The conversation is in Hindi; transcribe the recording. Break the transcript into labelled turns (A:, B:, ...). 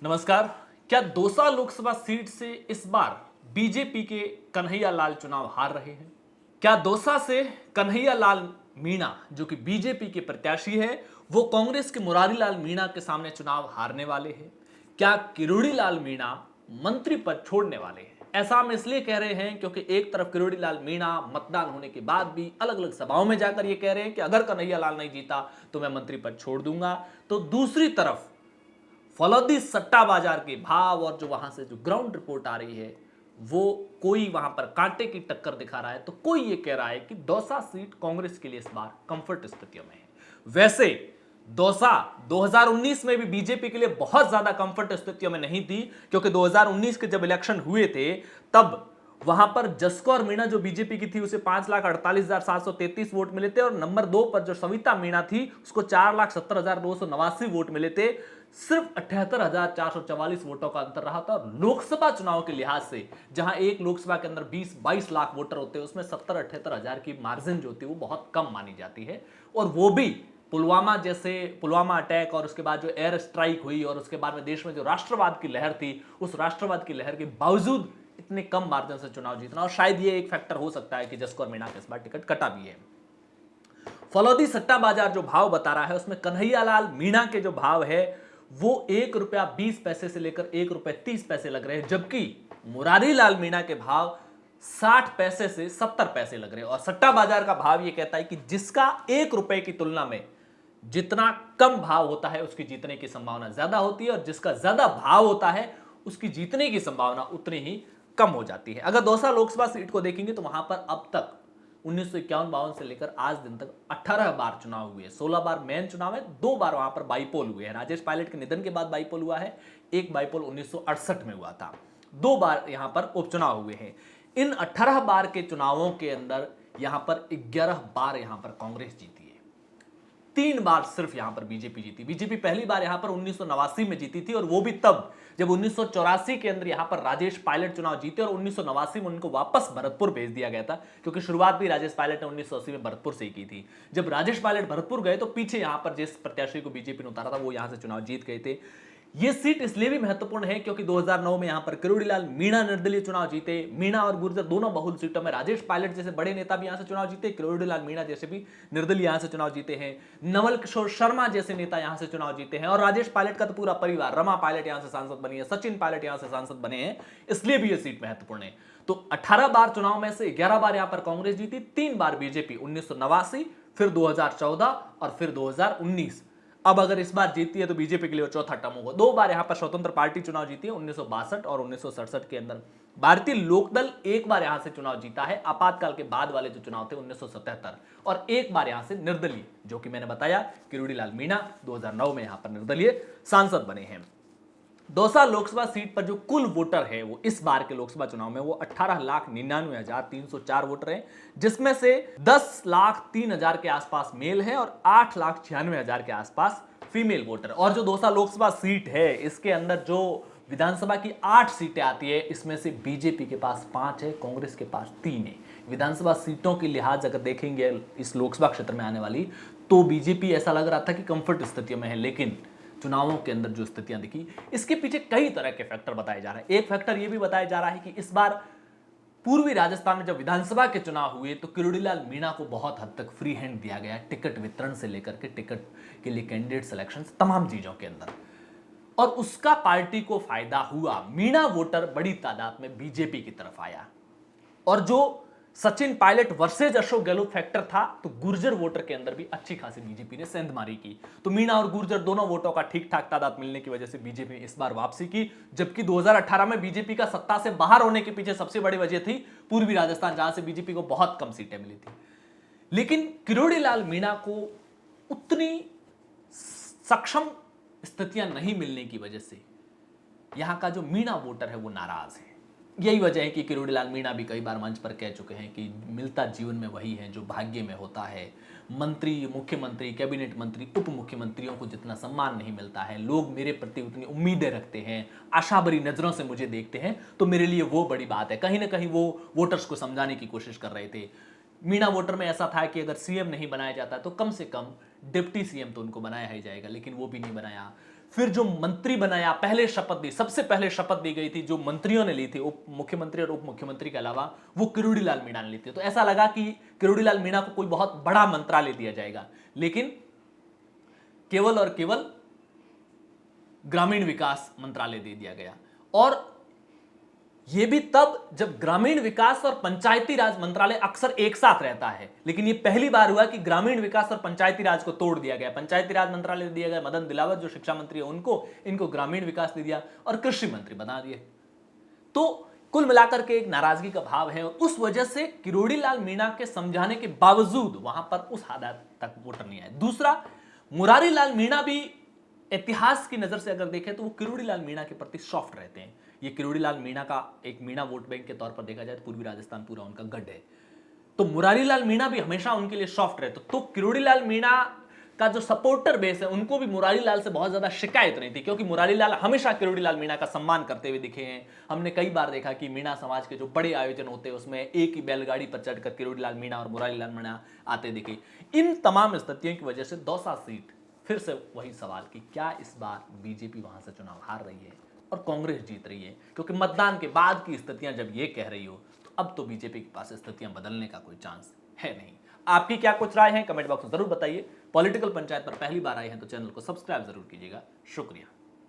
A: नमस्कार। क्या दौसा लोकसभा सीट से इस बार बीजेपी के कन्हैया लाल चुनाव हार रहे हैं? क्या दौसा से कन्हैया लाल मीणा जो कि बीजेपी के प्रत्याशी है वो कांग्रेस के मुरारी लाल मीणा के सामने चुनाव हारने वाले हैं? क्या किरोड़ी लाल मीणा मंत्री पद छोड़ने वाले हैं? ऐसा हम इसलिए कह रहे हैं क्योंकि एक तरफ किरोड़ी लाल मीणा मतदान होने के बाद भी अलग अलग सभाओं में जाकर ये कह रहे हैं कि अगर कन्हैया लाल नहीं जीता तो मैं मंत्री पद छोड़ दूंगा, तो दूसरी तरफ फलौदी सट्टा बाजार के भाव और जो वहां से जो ग्राउंड रिपोर्ट आ रही है वो कोई वहां पर कांटे की टक्कर दिखा रहा है, तो कोई ये कह रहा है कि दौसा सीट कांग्रेस के लिए इस बार कंफर्ट स्थितियों में है। वैसे दौसा 2019 में भी बीजेपी के लिए बहुत ज्यादा कंफर्ट स्थितियों में नहीं थी, क्योंकि 2019 के जब इलेक्शन हुए थे तब वहां पर जसकौर मीणा जो बीजेपी की थी उसे 5,48,733 वोट मिले थे और नंबर 2 पर जो सविता मीणा थी उसको 4,70,289 वोट मिले थे। सिर्फ 78,444 वोटों का अंतर रहा था। और लोकसभा चुनाव के लिहाज से जहां एक लोकसभा के अंदर 20-22 लाख वोटर होते हैं उसमें 70-78 हजार की मार्जिन जो होती है वो बहुत कम मानी जाती है। और वो भी पुलवामा अटैक और उसके बाद जो एयर स्ट्राइक हुई और उसके बाद में देश में जो राष्ट्रवाद की लहर थी उस राष्ट्रवाद की लहर के बावजूद इतने कम मार्जिन से चुनाव जीतना, और शायद ये एक फैक्टर हो सकता है कि जसकौर मीणा के इस बार टिकट कटा भी है। फलौदी सट्टा बाजार जो भाव बता रहा है उसमें कन्हैया लाल मीणा के जो भाव है वो ₹1.20 से लेकर ₹1.30 लग रहे हैं, जबकि मुरारी लाल मीणा के भाव 60 पैसे से 70 पैसे लग रहे हैं। और सट्टा बाजार का भाव यह कहता है कि जिसका ₹1 की तुलना में जितना कम भाव होता है उसकी जीतने की संभावना ज्यादा होती है, और जिसका ज्यादा भाव होता है उसकी जीतने की संभावना उतनी ही कम हो जाती है। अगर दौसा लोकसभा सीट को देखेंगे तो वहां पर अब तक 1951-52 से लेकर आज दिन तक 18 बार चुनाव हुए, 16 बार मेन चुनाव है, 2 बार वहां पर बाईपोल हुए हैं। राजेश पायलट के निधन के बाद बाईपोल हुआ है, एक बाईपोल 1968 में हुआ था, 2 बार यहां पर उपचुनाव हुए हैं। इन 18 बार के चुनावों के अंदर यहां पर 11 बार यहां पर कांग्रेस जीती है, 3 बार सिर्फ यहां पर बीजेपी जीती। बीजेपी पहली बार यहां पर 1989 में जीती थी, और वो भी तब जब 1984 के अंदर यहां पर राजेश पायलट चुनाव जीते और 1989 में उनको वापस भरतपुर भेज दिया गया था, क्योंकि शुरुआत भी राजेश पायलट ने 1980 में भरतपुर से ही की थी। जब राजेश पायलट भरतपुर गए तो पीछे यहां पर जिस प्रत्याशी को बीजेपी ने उतारा था वो यहां से चुनाव जीत गए थे। यह सीट इसलिए भी महत्वपूर्ण है क्योंकि 2009 में यहां पर किरोड़ी लाल मीणा निर्दलीय चुनाव जीते। मीणा और गुर्जर दोनों बहुल सीटों में, राजेश पायलट जैसे बड़े नेता भी यहां से चुनाव जीते, किरोड़ी लाल मीणा जैसे भी निर्दलीय यहां से चुनाव जीते हैं, नवल किशोर शर्मा जैसे नेता यहां से चुनाव जीते हैं, और राजेश पायलट का तो पूरा परिवार, रमा पायलट यहां से सांसद बनी है, सचिन पायलट यहां से सांसद बने हैं, इसलिए भी यह सीट महत्वपूर्ण है। तो 18 बार चुनाव में से 11 बार यहां पर कांग्रेस जीती, 3 बार बीजेपी, 1989, फिर 2014 और फिर 2019। अब अगर इस बार जीतती है तो बीजेपी के लिए चौथा टर्म होगा। 2 बार यहां पर स्वतंत्र पार्टी चुनाव जीती है, 1962 और 1967 के अंदर। भारतीय लोकदल 1 बार यहां से चुनाव जीता है, आपातकाल के बाद वाले जो चुनाव थे 1977, और 1 बार यहां से निर्दलीय, जो कि मैंने बताया किरोड़ी लाल मीणा 2009 में यहां पर निर्दलीय सांसद बने हैं। दौसा लोकसभा सीट पर जो कुल वोटर है वो इस बार के लोकसभा चुनाव में वो 18,99,304 वोटर हैं, जिसमें से 10,03,000 के आसपास मेल है और 8,96,000 के आसपास फीमेल वोटर। और जो दौसा लोकसभा सीट है इसके अंदर जो विधानसभा की 8 सीटें आती है, इसमें से बीजेपी के पास 5 है, कांग्रेस के पास 3 है। विधानसभा सीटों की लिहाज अगर देखेंगे इस लोकसभा क्षेत्र में आने वाली, तो बीजेपी ऐसा लग रहा था कि कंफर्ट स्थितियों में है, लेकिन चुनावों के अंदर जो स्थितियां दिखी इसके पीछे कई तरह के फैक्टर बताए जा रहे हैं। एक फैक्टर यह भी बताया जा रहा है कि इस बार पूर्वी राजस्थान में जब विधानसभा के चुनाव हुए तो किरोड़ी लाल मीणा को बहुत हद तक फ्री हैंड दिया गया, टिकट वितरण से लेकर के टिकट के लिए कैंडिडेट सिलेक्शन, तमाम चीजों के अंदर, और उसका पार्टी को फायदा हुआ। मीणा वोटर बड़ी तादाद में बीजेपी की तरफ आया, और जो सचिन पायलट वर्सेज अशोक गहलोत फैक्टर था तो गुर्जर वोटर के अंदर भी अच्छी खासी बीजेपी ने सेंधमारी की। तो मीणा और गुर्जर दोनों वोटों का ठीक ठाक तादाद मिलने की वजह से बीजेपी ने इस बार वापसी की, जबकि 2018 में बीजेपी का सत्ता से बाहर होने के पीछे सबसे बड़ी वजह थी पूर्वी राजस्थान, जहां से बीजेपी को बहुत कम सीटें मिली थी। लेकिन किरोड़ी लाल मीणा को उतनी सक्षम स्थितियां नहीं मिलने की वजह से यहां का जो मीणा वोटर है वो नाराज है। यही वजह है कि किरोड़ी लाल मीणा भी कई बार मंच पर कह चुके हैं कि मिलता जीवन में वही है जो भाग्य में होता है। मंत्री, मुख्यमंत्री, कैबिनेट मंत्री, उप मुख्यमंत्रियों को जितना सम्मान नहीं मिलता है, लोग मेरे प्रति उतनी उम्मीदें रखते हैं, आशा भरी नजरों से मुझे देखते हैं, तो मेरे लिए वो बड़ी बात है। कहीं ना कहीं वो वोटर्स को समझाने की कोशिश कर रहे थे। मीणा वोटर में ऐसा था कि अगर सीएम नहीं बनाया जाता तो कम से कम डिप्टी सीएम तो उनको बनाया ही जाएगा, लेकिन वो भी नहीं बनाया। फिर जो मंत्री बनाया, पहले शपथ दी, सबसे पहले शपथ दी गई थी जो मंत्रियों ने ली थी, उप मुख्यमंत्री और उप मुख्यमंत्री के अलावा, वो किरोड़ी लाल मीणा ने ली थी। तो ऐसा लगा कि किरोड़ी लाल मीणा को कोई बहुत बड़ा मंत्रालय दिया जाएगा, लेकिन केवल और केवल ग्रामीण विकास मंत्रालय दे दिया गया। और यह भी तब जब ग्रामीण विकास और पंचायती राज मंत्रालय अक्सर एक साथ रहता है, लेकिन यह पहली बार हुआ कि ग्रामीण विकास और पंचायती राज को तोड़ दिया गया। पंचायती राज मंत्रालय दे दिया गया, मदन दिलावर जो शिक्षा मंत्री है उनको, इनको ग्रामीण विकास दे दिया और कृषि मंत्री बना दिए। तो कुल मिलाकर के एक नाराजगी का भाव है, और उस वजह से किरोड़ी लाल मीणा के समझाने के बावजूद वहां पर उस हद तक वोटर नहीं आए। दूसरा, मुरारी लाल मीणा भी इतिहास की नजर से अगर देखें तो वो किरोड़ी लाल मीणा के प्रति सॉफ्ट रहते हैं। ये किरोड़ी लाल मीणा का एक मीणा वोट बैंक के तौर पर देखा जाए तो पूर्वी राजस्थान पूरा उनका गढ़ है। तो मुरारी लाल मीणा भी हमेशा उनके लिए सॉफ्ट रहते। तो किरोड़ी लाल मीणा का जो सपोर्टर बेस है उनको भी मुरारी लाल से बहुत ज्यादा शिकायत नहीं थी, क्योंकि मुरारी लाल हमेशा किरोड़ी लाल मीणा का सम्मान करते हुए दिखे हैं। हमने कई बार देखा कि मीणा समाज के जो बड़े आयोजन होते हैं उसमें एक ही बैलगाड़ी पर चढ़कर किरोड़ी लाल मीणा और मुरारी लाल मीणा आते दिखे। इन तमाम स्थितियों की वजह से दौसा सीट फिर से वही सवाल कि क्या इस बार बीजेपी वहां से चुनाव हार रही है और कांग्रेस जीत रही है, क्योंकि मतदान के बाद की स्थितियां जब ये कह रही हो तो अब तो बीजेपी के पास स्थितियां बदलने का कोई चांस है नहीं। आपकी क्या कुछ राय है कमेंट बॉक्स में जरूर बताइए। पॉलिटिकल पंचायत पर पहली बार आए हैं तो चैनल को सब्सक्राइब जरूर कीजिएगा। शुक्रिया।